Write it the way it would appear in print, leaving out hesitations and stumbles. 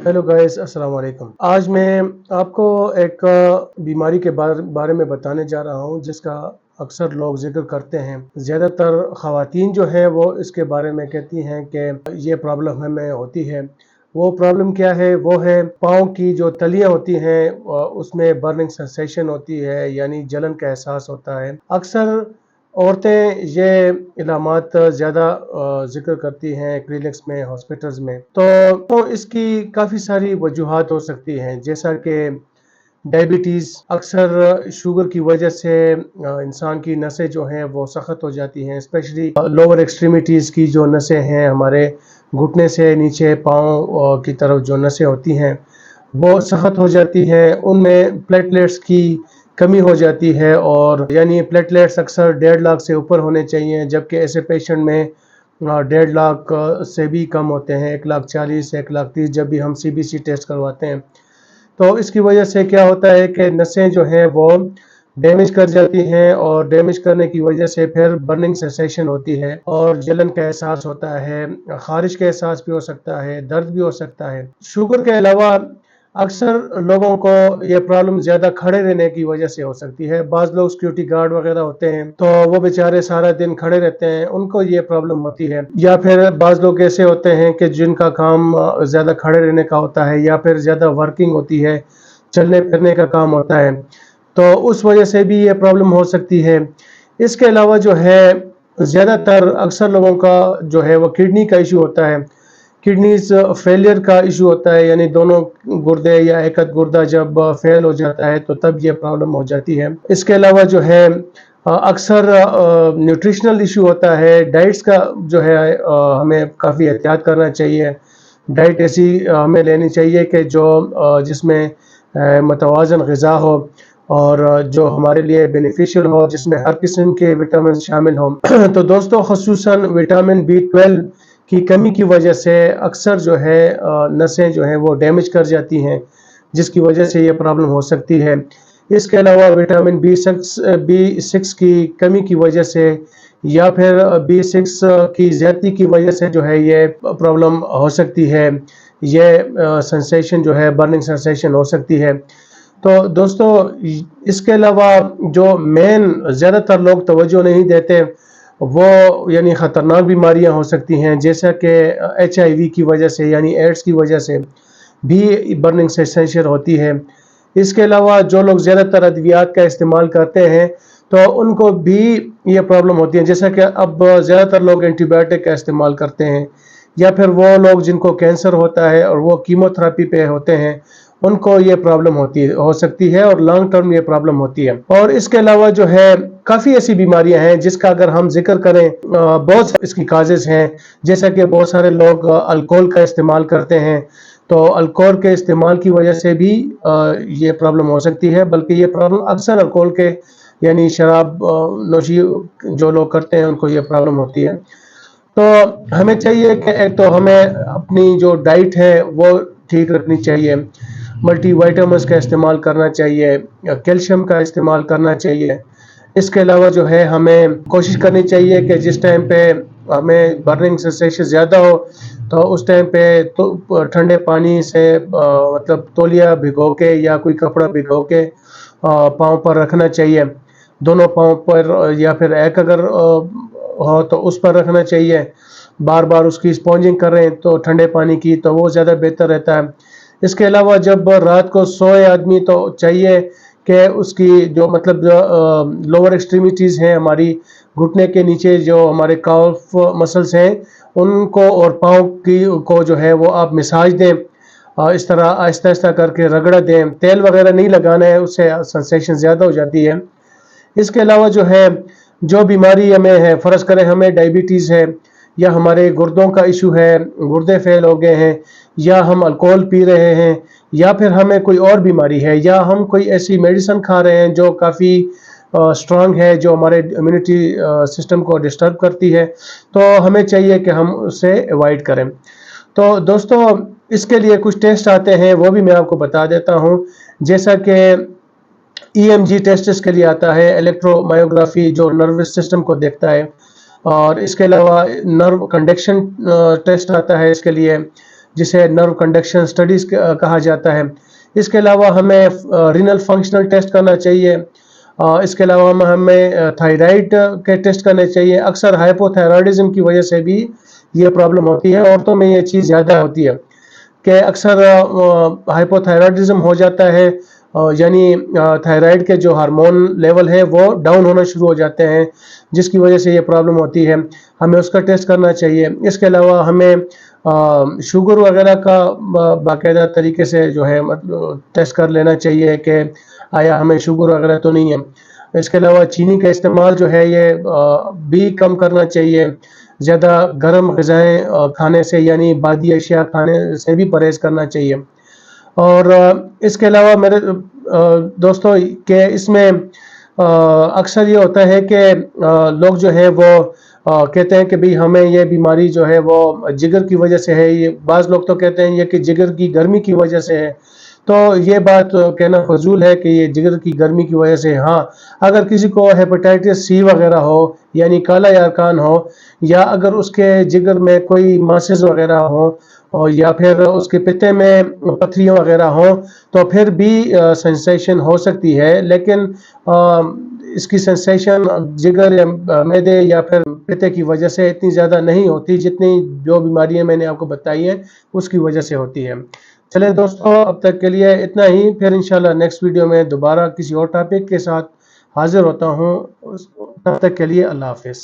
Hello guys, अस्सलाम वालेकुम। आज मैं आपको एक बीमारी के बारे में बताने जा रहा हूँ जिसका अक्सर लोग जिक्र करते हैं। ज़्यादातर ख़वातीन जो हैं वो इसके बारे में कहती हैं कि ये प्रॉब्लम हमें होती है। वो प्रॉब्लम क्या है? वो है पाँव की जो तलियाँ होती हैं उसमें बर्निंग सेंसेशन होती है, यानी जलन का एहसास होता है। अक्सर औरतें ये इलामात ज़्यादा ज़िक्र करती हैं क्लिनिक्स में, हॉस्पिटल्स में। तो इसकी काफ़ी सारी वजूहात हो सकती हैं, जैसा कि डायबिटीज़। अक्सर शुगर की वजह से इंसान की नसें जो हैं वो सख्त हो जाती हैं, स्पेशली लोअर एक्सट्रीमिटीज़ की जो नसें हैं, हमारे घुटने से नीचे पाँव की तरफ जो नसें होती हैं वो सख्त हो जाती हैं। उनमें प्लेटलेट्स की कमी हो जाती है, और यानी प्लेटलेट्स अक्सर 1.5 लाख से ऊपर होने चाहिए, जबकि ऐसे पेशेंट में 1.5 लाख से भी कम होते हैं, 1,40,000 1,30,000 जब भी हम CBC टेस्ट करवाते हैं। तो इसकी वजह से क्या होता है कि नसें जो हैं वो डैमेज कर जाती हैं, और डैमेज करने की वजह से फिर बर्निंग सेंसेशन होती है और जलन का एहसास होता है, खारिश का एहसास भी हो सकता है, दर्द भी हो सकता है। शुगर के अलावा अक्सर लोगों को ये प्रॉब्लम ज़्यादा खड़े रहने की वजह से हो सकती है। बाज़ लोग सिक्योरिटी गार्ड वगैरह होते हैं तो वो बेचारे सारा दिन खड़े रहते हैं, उनको ये प्रॉब्लम होती है। या फिर बाज़ लोग ऐसे होते हैं कि जिनका काम ज़्यादा खड़े रहने का होता है, या फिर ज़्यादा वर्किंग होती है, चलने फिरने का काम होता है, तो उस वजह से भी ये प्रॉब्लम हो सकती है। इसके अलावा जो है ज़्यादातर अक्सर लोगों का जो है वो किडनी का इशू होता है। किडनीज फेलियर का इशू होता है, यानी दोनों गुर्दे या एक गुर्दा जब फेल हो जाता है तो तब ये प्रॉब्लम हो जाती है। इसके अलावा जो है अक्सर न्यूट्रिशनल इशू होता है। डाइट्स का जो है हमें काफ़ी एहतियात करना चाहिए। डाइट ऐसी हमें लेनी चाहिए कि जो जिसमें मतवाज़न ग़िज़ा हो, और जो हमारे लिए बेनिफिशियल हो, जिसमें हर किस्म के विटामिन शामिल हों। तो दोस्तों, ख़ुसूसन विटामिन B12 की कमी की वजह से अक्सर जो है नसें जो हैं वो डैमेज कर जाती हैं, जिसकी वजह से ये प्रॉब्लम हो सकती है। इसके अलावा विटामिन B6 की कमी की वजह से, या फिर B6 की ज़्यादती की वजह से जो है ये प्रॉब्लम हो सकती है। ये सेंसेशन जो है, बर्निंग सेंसेशन हो सकती है। तो दोस्तों, इसके अलावा जो मेन ज़्यादातर लोग तवज्जो नहीं देते, वो यानी ख़तरनाक बीमारियां हो सकती हैं, जैसा कि HIV की वजह से, यानी एड्स की वजह से भी बर्निंग सेंसेशन होती है। इसके अलावा जो लोग ज़्यादातर अद्वियात का इस्तेमाल करते हैं तो उनको भी ये प्रॉब्लम होती है, जैसा कि अब ज़्यादातर लोग एंटीबायोटिक का इस्तेमाल करते हैं, या फिर वो लोग जिनको कैंसर होता है और वो कीमोथेरेपी पे होते हैं, उनको ये प्रॉब्लम हो सकती है, और लॉन्ग टर्म ये प्रॉब्लम होती है। और इसके अलावा जो है काफ़ी ऐसी बीमारियां हैं जिसका अगर हम जिक्र करें, बहुत इसकी काजेज़ हैं, जैसा कि बहुत सारे लोग अल्कोहल का इस्तेमाल करते हैं, तो अल्कोहल के इस्तेमाल की वजह से भी ये प्रॉब्लम हो सकती है। बल्कि ये प्रॉब्लम अक्सर अल्कोहल के, यानी शराब नोशी जो लोग करते हैं, उनको ये प्रॉब्लम होती है। तो हमें चाहिए कि एक तो हमें अपनी जो डाइट है वो ठीक रखनी चाहिए, मल्टी वाइटामिन्स का इस्तेमाल करना चाहिए, कैल्शियम का इस्तेमाल करना चाहिए। इसके अलावा जो है हमें कोशिश करनी चाहिए कि जिस टाइम पे हमें बर्निंग सेंसेशन ज़्यादा हो तो उस टाइम पे तो ठंडे पानी से मतलब तौलिया भिगो के या कोई कपड़ा भिगो के पाँव पर रखना चाहिए, दोनों पाँव पर, या फिर एक अगर हो तो उस पर रखना चाहिए। बार बार उसकी स्पॉन्जिंग कर रहे हैं तो ठंडे पानी की, तो वो ज़्यादा बेहतर रहता है। इसके अलावा जब रात को सोए आदमी तो चाहिए कि उसकी जो मतलब लोअर एक्सट्रीमिटीज़ हैं, हमारी घुटने के नीचे जो हमारे काफ मसल्स हैं, उनको और पाँव की को जो है वो आप मसाज दें, इस तरह आहिस्ता आहिस्ता करके रगड़ दें। तेल वगैरह नहीं लगाना है, उससे सेंसेशन ज़्यादा हो जाती है। इसके अलावा जो है जो बीमारी हमें है, फ़र्ज़ करें हमें डायबिटीज़ है, या हमारे गुर्दों का इशू है, गुर्दे फेल हो गए हैं, या हम अल्कोहल पी रहे हैं, या फिर हमें कोई और बीमारी है, या हम कोई ऐसी मेडिसिन खा रहे हैं जो काफ़ी स्ट्रांग है, जो हमारे इम्यूनिटी सिस्टम को डिस्टर्ब करती है, तो हमें चाहिए कि हम उसे अवॉइड करें। तो दोस्तों, इसके लिए कुछ टेस्ट आते हैं, वो भी मैं आपको बता देता हूँ। जैसा कि EMG टेस्ट इसके लिए आता है, इलेक्ट्रोमायोग्राफी, जो नर्वस सिस्टम को देखता है, और इसके अलावा नर्व कंडक्शन टेस्ट आता है इसके लिए, जिसे नर्व कंडक्शन स्टडीज कहा जाता है। इसके अलावा हमें रीनल फंक्शनल टेस्ट करना चाहिए। इसके अलावा हमें थायराइड के टेस्ट करने चाहिए। अक्सर हाइपोथायराइडिज्म की वजह से भी ये प्रॉब्लम होती है, औरतों में ये चीज़ ज़्यादा होती है कि अक्सर हाइपोथायराइडिज्म हो जाता है, यानी थायराइड के जो हार्मोन लेवल है वो डाउन होना शुरू हो जाते हैं, जिसकी वजह से ये प्रॉब्लम होती है। हमें उसका टेस्ट करना चाहिए। इसके अलावा हमें शुगर वगैरह का बाकायदा तरीके से जो है मतलब टेस्ट कर लेना चाहिए कि आया हमें शुगर वगैरह तो नहीं है। इसके अलावा चीनी का इस्तेमाल जो है ये भी कम करना चाहिए। ज़्यादा गर्म ग़िज़ाएँ खाने से यानी बादी अशिया खाने से भी परहेज़ करना चाहिए। और इसके अलावा मेरे दोस्तों के इसमें अक्सर ये होता है कि लोग जो है वो कहते हैं कि भाई हमें ये बीमारी जो है वो जिगर की वजह से है। ये बाज़ लोग तो कहते हैं ये कि जिगर की गर्मी की वजह से है। तो ये बात कहना फजूल है कि ये जिगर की गर्मी की वजह से। हाँ, अगर किसी को हेपेटाइटिस सी वगैरह हो यानी काला यारकान हो, या अगर उसके जिगर में कोई मासेस वगैरह हो, और या फिर उसके पित्ते में पथरियाँ वगैरह हों, तो फिर भी सेंसेशन हो सकती है। लेकिन इसकी सेंसेशन जिगर या मैदे या फिर पित्ते की वजह से इतनी ज़्यादा नहीं होती जितनी जो बीमारियां मैंने आपको बताई है उसकी वजह से होती है। चलिए दोस्तों, अब तक के लिए इतना ही। फिर इंशाल्लाह नेक्स्ट वीडियो में दोबारा किसी और टॉपिक के साथ हाजिर होता हूँ। तब तक के लिए अल्लाह हाफिज़।